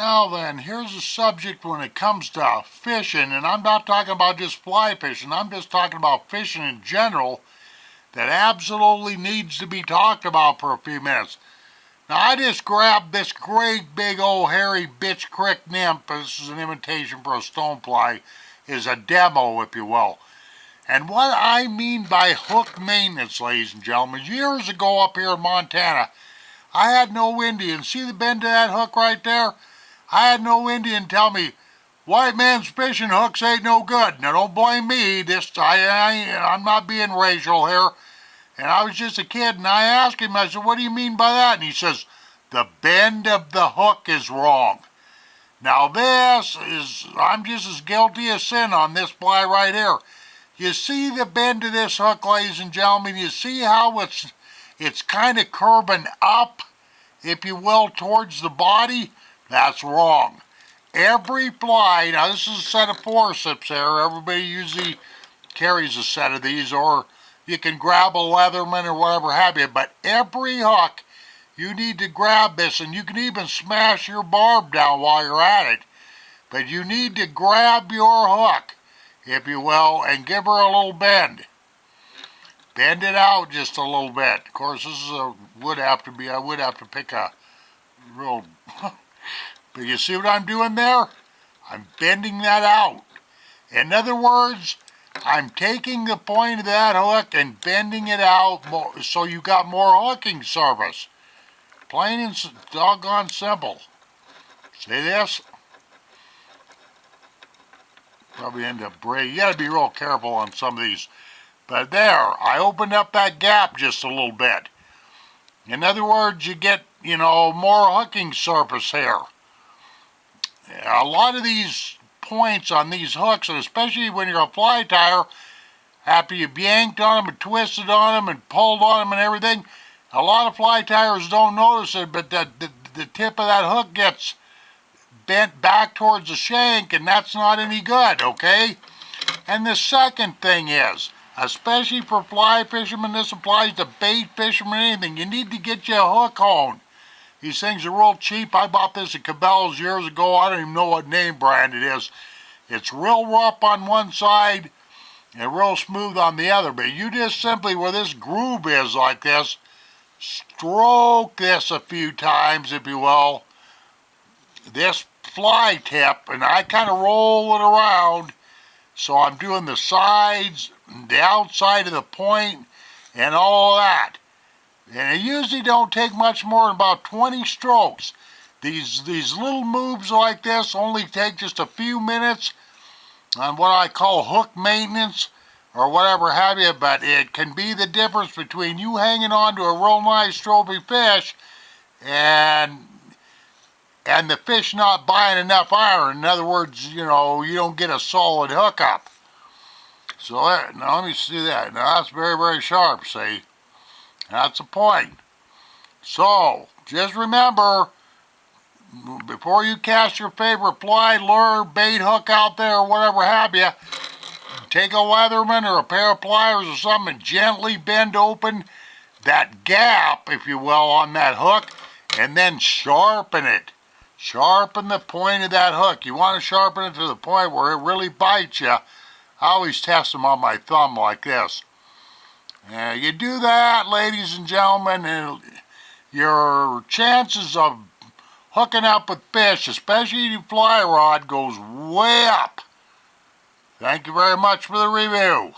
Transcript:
Now then, here's a subject when it comes to fishing, and I'm not talking about just fly fishing, I'm just talking about fishing in general, that absolutely needs to be talked about for a few minutes. Now, I just grabbed this great big old hairy bitch crick nymph. This is an imitation for a stonefly, is a demo, if you will. And what I mean by hook maintenance, ladies and gentlemen, years ago up here in Montana, I had no Indian. See the bend of that hook right there? I had no Indian tell me, white man's fishing hooks ain't no good. Now, don't blame me. I'm not being racial here. And I was just a kid, and I asked him, I said, what do you mean by that? And he says, the bend of the hook is wrong. Now, I'm just as guilty as sin on this fly right here. You see the bend of this hook, ladies and gentlemen? You see how it's kind of curving up, if you will, towards the body? That's wrong. Every fly, now this is a set of forceps here. Everybody usually carries a set of these, or you can grab a Leatherman or whatever have you. But every hook, you need to grab this, and you can even smash your barb down while you're at it. But you need to grab your hook, if you will, and give her a little bend. Bend it out just a little bit. Of course, I would have to pick a real... But you see what I'm doing there? I'm bending that out. In other words, I'm taking the point of that hook and bending it out so you got more hooking service. Plain and doggone simple. See this? Probably end up breaking. You gotta be real careful on some of these. But there, I opened up that gap just a little bit. In other words, you get, more hooking surface here. A lot of these points on these hooks, and especially when you're a fly tyer, after you've yanked on them and twisted on them and pulled on them and everything, a lot of fly tyers don't notice it, but the tip of that hook gets bent back towards the shank, and that's not any good, okay? And the second thing is, especially for fly fishermen, this applies to bait fishermen, anything, you need to get you a hook hone. These things are real cheap. I bought this at Cabela's years ago. I don't even know what name brand it is. It's real rough on one side and real smooth on the other. But you just simply, where this groove is like this, stroke this a few times, if you will, this fly tip, and I kind of roll it around. So I'm doing the sides, the outside of the point, and all that. And it usually don't take much more than about 20 strokes. These little moves like this only take just a few minutes on what I call hook maintenance or whatever have you, but it can be the difference between you hanging on to a real nice trophy fish and the fish not buying enough iron. In other words, you don't get a solid hookup. So now let me see that. Now that's very, very sharp, see? That's the point. So, just remember, before you cast your favorite fly, lure, bait hook out there, or whatever have you, take a Leatherman or a pair of pliers or something and gently bend open that gap, if you will, on that hook, and then sharpen it. Sharpen the point of that hook. You want to sharpen it to the point where it really bites you. I always test them on my thumb like this. You do that, ladies and gentlemen, and your chances of hooking up with fish, especially fly rod, goes way up. Thank you very much for the review.